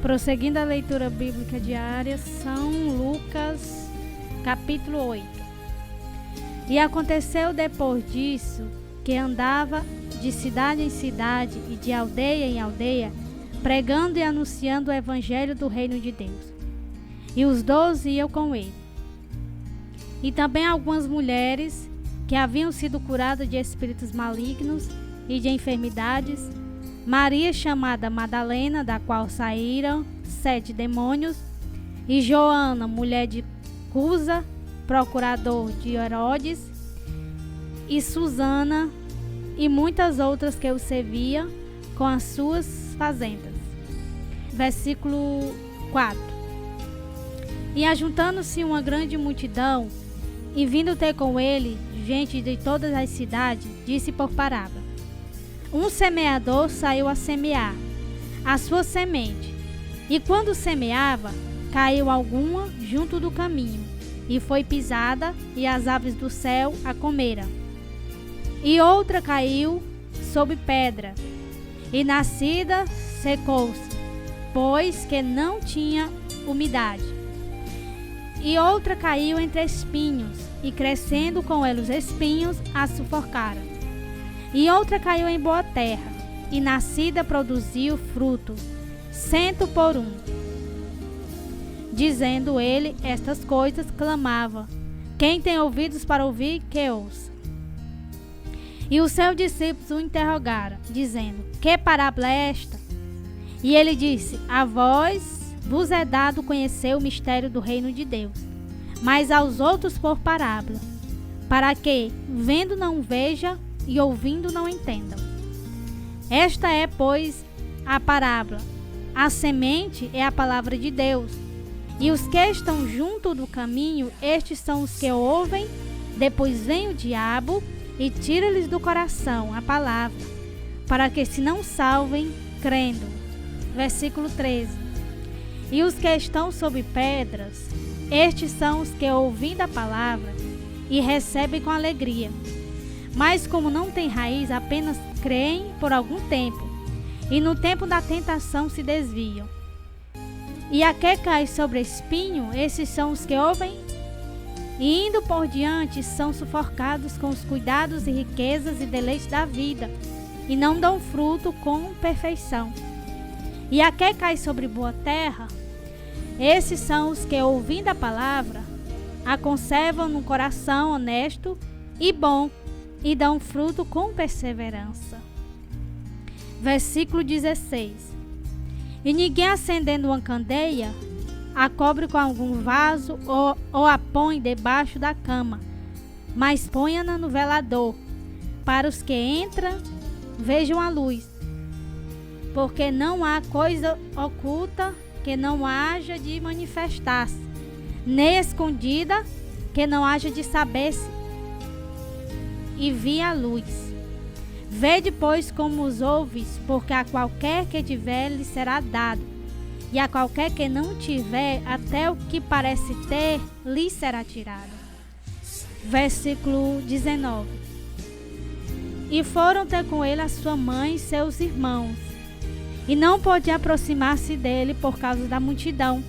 Prosseguindo a leitura bíblica diária, São Lucas, capítulo 8. E aconteceu depois disso, que andava de cidade em cidade e de aldeia em aldeia, pregando e anunciando o evangelho do reino de Deus. E os 12 iam com ele. E também algumas mulheres que haviam sido curadas de espíritos malignos e de enfermidades, Maria chamada Madalena, da qual saíram 7 demônios, e Joana, mulher de Cusa, procurador de Herodes, e Susana, e muitas outras que o serviam com as suas fazendas. Versículo 4. E ajuntando-se uma grande multidão, e vindo ter com ele gente de todas as cidades, disse por parábola: Um semeador saiu a semear a sua semente, e quando semeava, caiu alguma junto do caminho, e foi pisada, e as aves do céu a comeram. E outra caiu sob pedra, e nascida secou-se, pois que não tinha umidade. E outra caiu entre espinhos, e crescendo com ela os espinhos, a sufocaram. E outra caiu em boa terra, e nascida produziu fruto, 100 por 1. Dizendo ele estas coisas, clamava: Quem tem ouvidos para ouvir, que ouça. E os seus discípulos o interrogaram, dizendo: Que parábola é esta? E ele disse: A vós vos é dado conhecer o mistério do reino de Deus, mas aos outros por parábola, para que, vendo não veja, e ouvindo não entendam. Esta é, pois, a parábola. A semente é a palavra de Deus, e os que estão junto do caminho, estes são os que ouvem, depois vem o diabo e tira-lhes do coração a palavra, para que se não salvem, crendo. Versículo 13. E os que estão sob pedras, estes são os que, ouvindo a palavra, e recebem com alegria. Mas como não tem raiz, apenas creem por algum tempo, e no tempo da tentação se desviam. E a que cai sobre espinho, esses são os que ouvem, e indo por diante são sufocados com os cuidados e riquezas e deleites da vida, e não dão fruto com perfeição. E a que cai sobre boa terra, esses são os que, ouvindo a palavra, a conservam no coração honesto e bom, e dão fruto com perseverança. Versículo 16. E ninguém, acendendo uma candeia, a cobre com algum vaso ou a põe debaixo da cama, mas ponha-na no velador, para os que entram vejam a luz. Porque não há coisa oculta que não haja de manifestar-se, nem escondida que não haja de saber-se e vir a luz. Vede, pois, como os ouves, porque a qualquer que tiver lhe será dado, e a qualquer que não tiver, até o que parece ter lhe será tirado. Versículo 19. E foram ter com ele a sua mãe e seus irmãos, e não podia aproximar-se dele por causa da multidão.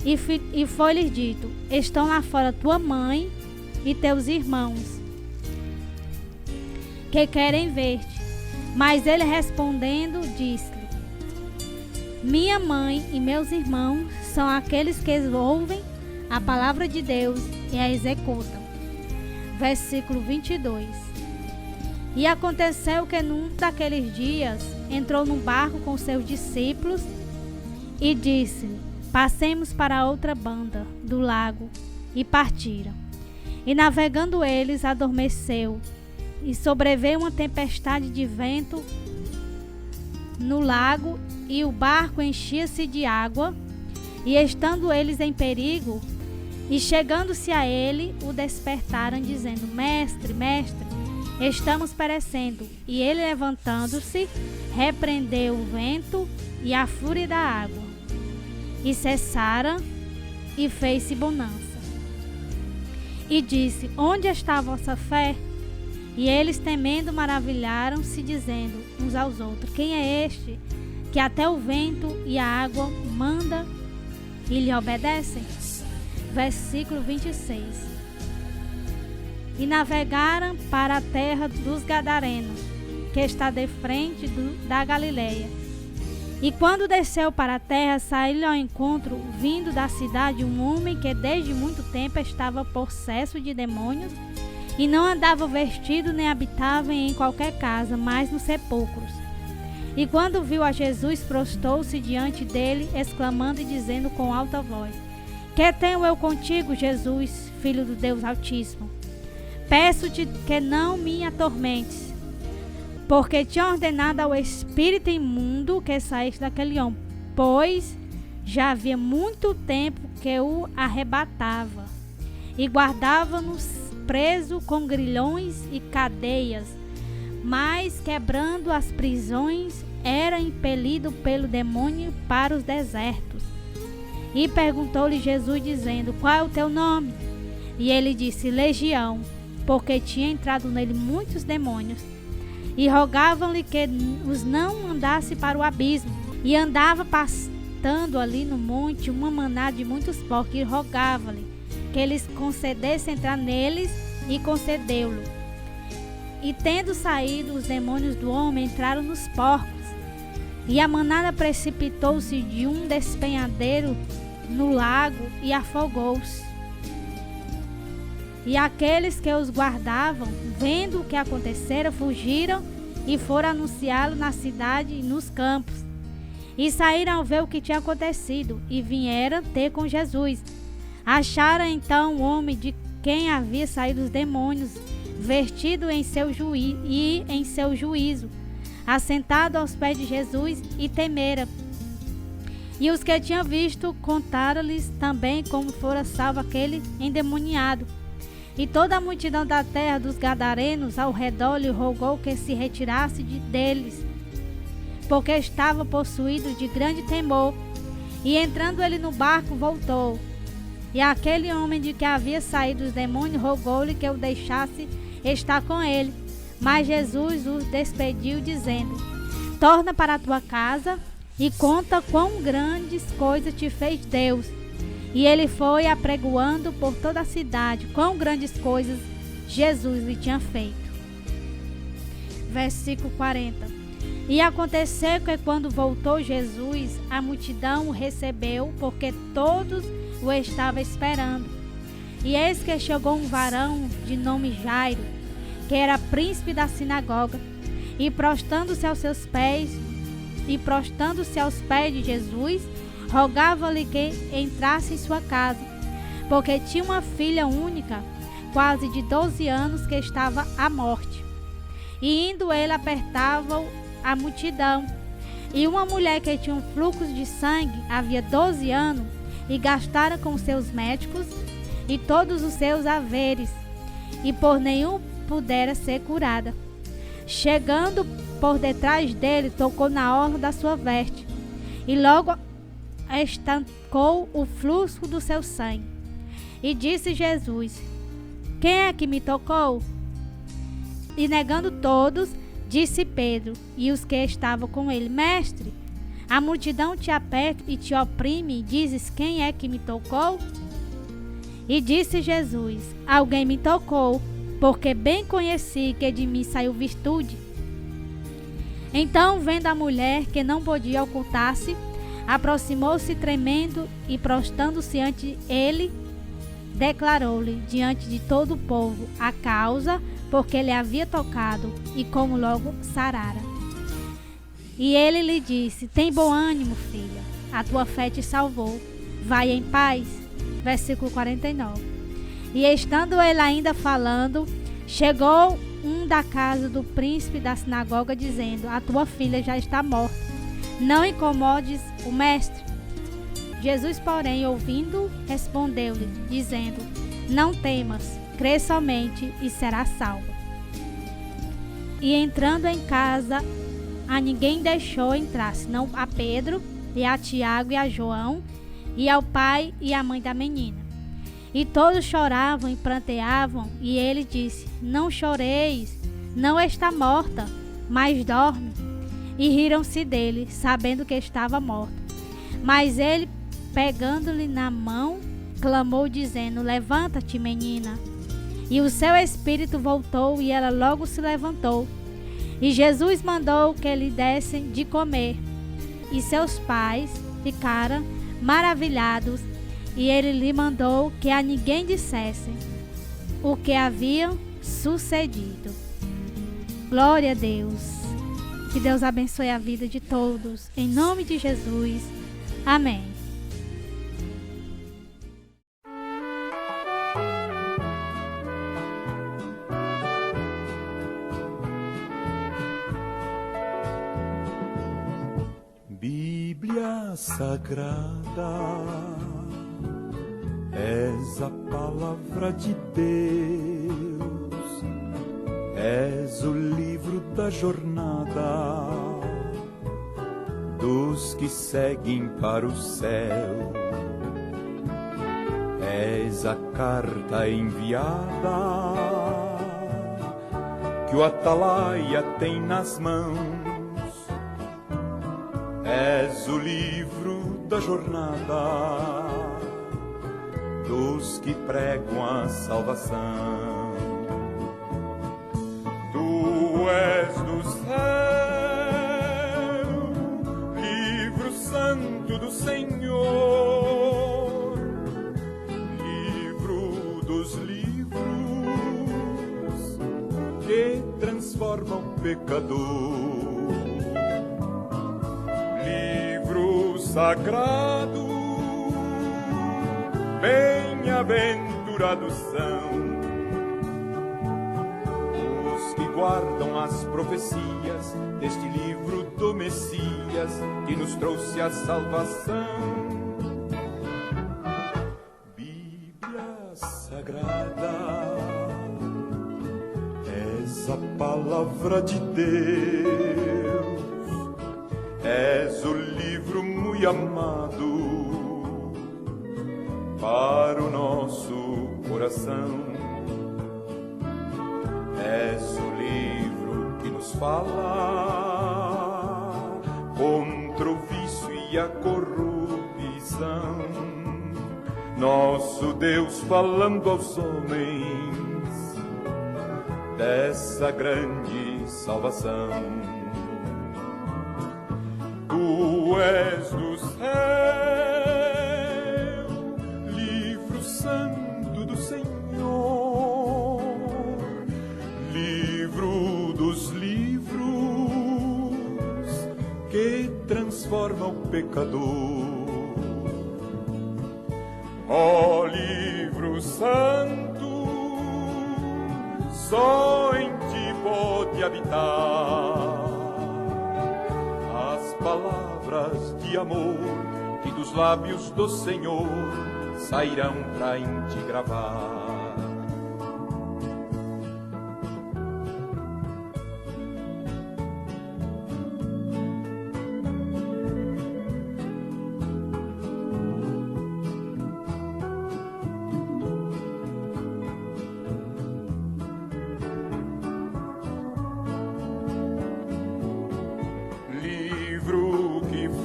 E foi-lhes dito: Estão lá fora tua mãe e teus irmãos, que querem ver-te. Mas ele respondendo, disse-lhe: Minha mãe e meus irmãos são aqueles que ouvem a palavra de Deus e a executam. Versículo 22. E aconteceu que num daqueles dias entrou num barco com seus discípulos e disse-lhe: Passemos para a outra banda do lago. E partiram. E navegando eles, adormeceu, e sobreveio uma tempestade de vento no lago, e o barco enchia-se de água, e estando eles em perigo, e chegando-se a ele, o despertaram, dizendo: Mestre, mestre, estamos perecendo. E ele, levantando-se, repreendeu o vento e a fúria da água, e cessaram, e fez-se bonança. E disse: Onde está a vossa fé? E eles, temendo, maravilharam-se, dizendo uns aos outros: Quem é este, que até o vento e a água manda e lhe obedecem? Versículo 26. E navegaram para a terra dos Gadarenos, que está de frente da Galileia. E quando desceu para a terra, saiu ao encontro, vindo da cidade, um homem que desde muito tempo estava possesso de demônios, e não andava vestido nem habitava em qualquer casa, mas nos sepulcros. E quando viu a Jesus, prostou-se diante dele, exclamando e dizendo com alta voz: Que tenho eu contigo, Jesus, Filho do Deus Altíssimo? Peço-te que não me atormentes, porque tinha ordenado ao espírito imundo que saísse daquele homem, pois já havia muito tempo que o arrebatava, e guardava-nos preso com grilhões e cadeias, mas quebrando as prisões, era impelido pelo demônio para os desertos. E perguntou-lhe Jesus, dizendo: Qual é o teu nome? E ele disse: Legião, porque tinha entrado nele muitos demônios. E rogavam-lhe que os não mandasse para o abismo. E andava pastando ali no monte uma manada de muitos porcos, e rogava-lhe que eles concedessem entrar neles, e concedeu-lhe. E tendo saído os demônios do homem, entraram nos porcos. E a manada precipitou-se de um despenhadeiro no lago e afogou-se. E aqueles que os guardavam, vendo o que acontecera, fugiram e foram anunciá-lo na cidade e nos campos. E saíram a ver o que tinha acontecido, e vieram ter com Jesus. Acharam então o homem de quem havia saído os demônios, vestido em seu juízo, assentado aos pés de Jesus, e temeram. E os que tinham visto contaram-lhes também como fora salvo aquele endemoniado. E toda a multidão da terra dos Gadarenos ao redor lhe rogou que se retirasse deles, porque estava possuído de grande temor. E entrando ele no barco, voltou. E aquele homem de que havia saído os demônios rogou-lhe que o deixasse estar com ele. Mas Jesus os despediu, dizendo: Torna para a tua casa e conta quão grandes coisas te fez Deus. E ele foi apregoando por toda a cidade quão grandes coisas Jesus lhe tinha feito. Versículo 40. E aconteceu que quando voltou Jesus, a multidão o recebeu, porque todos o estavam esperando. E eis que chegou um varão de nome Jairo, que era príncipe da sinagoga, e prostrando-se aos pés de Jesus, rogava-lhe que entrasse em sua casa, porque tinha uma filha única, quase de 12 anos, que estava à morte. E indo ele, apertava a multidão. E uma mulher que tinha um fluxo de sangue havia 12 anos, e gastara com seus médicos e todos os seus haveres, e por nenhum pudera ser curada. Chegando por detrás dele, tocou na orla da sua veste, e logo estancou o fluxo do seu sangue. E disse Jesus: Quem é que me tocou? E negando todos, disse Pedro e os que estavam com ele: Mestre, a multidão te aperta e te oprime, e dizes: Quem é que me tocou? E disse Jesus: Alguém me tocou, porque bem conheci que de mim saiu virtude. Então, vendo a mulher que não podia ocultar-se, aproximou-se tremendo e, prostrando-se ante ele, declarou-lhe diante de todo o povo a causa porque ele havia tocado e como logo sarara. E ele lhe disse: Tem bom ânimo, filha, a tua fé te salvou. Vai em paz. Versículo 49. E estando ele ainda falando, chegou um da casa do príncipe da sinagoga, dizendo: A tua filha já está morta. Não incomodes o mestre. Jesus, porém, ouvindo, respondeu-lhe, dizendo: Não temas, crê somente e será salva. E entrando em casa, a ninguém deixou entrar, senão a Pedro, e a Tiago e a João, e ao pai e à mãe da menina. E todos choravam e pranteavam, e ele disse: Não choreis, não está morta, mas dorme. e riram-se dele, sabendo que estava morto. Mas ele, pegando-lhe na mão, clamou, dizendo: Levanta-te, menina. E o seu espírito voltou, e ela logo se levantou. E Jesus mandou que lhe dessem de comer. E seus pais ficaram maravilhados, e ele lhe mandou que a ninguém dissesse o que havia sucedido. Glória a Deus. Que Deus abençoe a vida de todos. Em nome de Jesus. Amém. Bíblia Sagrada, és a palavra de Deus, és o livro da jornada dos que seguem para o céu, és a carta enviada que o atalaia tem nas mãos. És o livro da jornada dos que pregam a salvação. Tu és do céu, livro santo do Senhor, livro dos livros que transforma o pecador. Sagrado, bem-aventurados são os que guardam as profecias deste livro do Messias que nos trouxe a salvação. Bíblia Sagrada, és a palavra de Deus, és o livro muito amado para o nosso coração. És o livro que nos fala contra o vício e a corrupção. Nosso Deus falando aos homens dessa grande salvação. Tu és do céu, livro santo do Senhor, livro dos livros que transforma o pecador. Ó livro santo, só em ti pode habitar palavras de amor que dos lábios do Senhor sairão pra em ti gravar.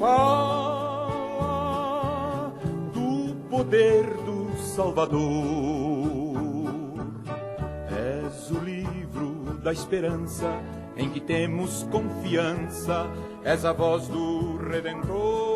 Fala do poder do Salvador. És o livro da esperança em que temos confiança. És a voz do Redentor.